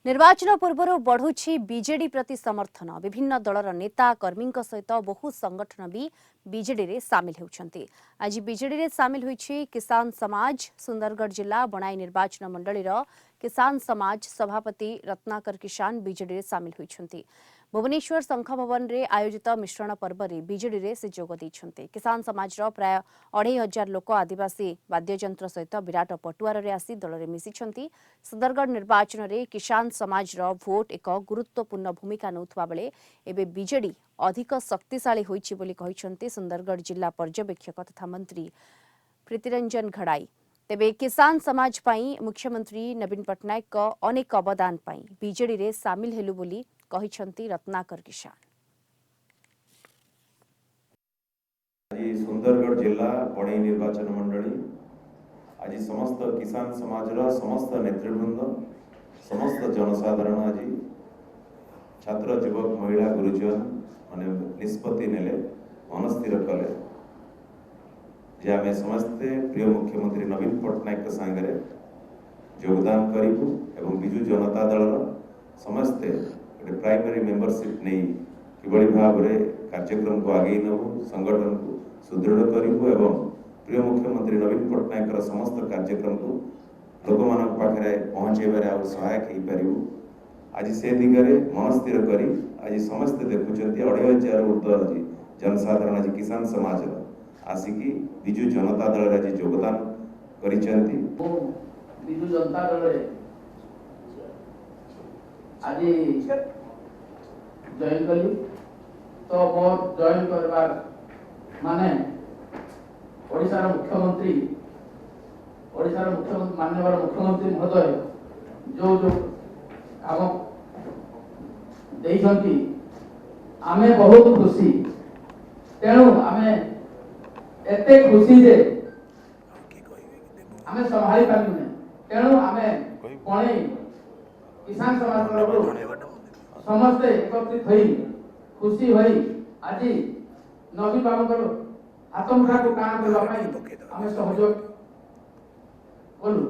निर्वाचन पूर्व बढ़ुछि बीजेडी प्रति समर्थन। विभिन्न दलर नेता कर्मी सहित बहु संगठन भी बीजेडी रे सामिल होउछंती। आज बीजेडी रे सामिल होइछि किसान समाज। सुंदरगढ़ जिला बनाई निर्वाचन मंडलीर किसान समाज सभापति रत्नाकर किसान बीजेडी रे सामिल होइछंती। भुवनेश्वर शंख भवन रे आयोजित मिश्रण पर्व रे बीजेडी रे से जोग दैछंती। किसान समाज प्राय 2500 लोक आदिवासी वाद्ययंत्र सहित विराट पटुआर रे आसी दल रे मिसिछंती। सुंदरगढ़ निर्वाचन रे किसान समाज रो भोट एक गुरुत्वपूर्ण भूमिका नौथुवा बेले एबे बीजेडी अधिक शक्तिशाली होइछि बोली कहिछंती सुंदरगढ़ जिला पर्यवेक्षक तथा मंत्री प्रीतिरंजन घड़ाई। तेबे किसान समाज पाई मुख्यमंत्री नवीन पटनायक को अनेक अवदान पाई बीजेडी रे सामिल हेलु बोली कहिछंती रत्नाकर किसान। आज सुंदरगढ़ जिला बड़ई निर्वाचन मंडली आज समस्त किसान समाज समस्त नेतृवृंद समस्त जनसाधारण आज छात्र युवक महिला गुरुजन माने निष्पत्ति नेले मनस्थिर कले जे आमे समस्ते प्रिय मुख्यमंत्री नवीन पटनायक सांगरे योगदान करिबु एवं बिजु जनता दल समस्ते प्राइमरी मेंबरशिप नहीं किभली भाव कार्यक्रम को आगे नबु संगठन को सुदृढ़ करिबु एवं प्रिय मुख्यमंत्री नवीन पटनायक समस्त कार्यक्रम को लोक मान पाखे पहुँचेबार आ सहायक हो पारू। आज से दिगरे मनस्थिर करी आज समस्ते देखुं 2500 ऊर्ध्व आज जनसाधारण आज किसान समाज आसिकी बिजु जनता दल आज योगदान करिसेंती। बिजु जनता दल आज जॉइन कली तो मोर जॉइन करबार माने ओडिशार मुख्यमंत्री माननीय मुख्यमंत्री महोदय जो जो काम देइछंती आमे बहुत खुशी। तेणु आमे एते खुशी जे आमे संभाली पारिबे। तेणु आमे कोणी किसान समाज तरफ समस्ते एकत्रित होई खुशी होई आज नवीन बाबूकर हाथ मुठा को काम करबा पई आमे सहयोग कलु।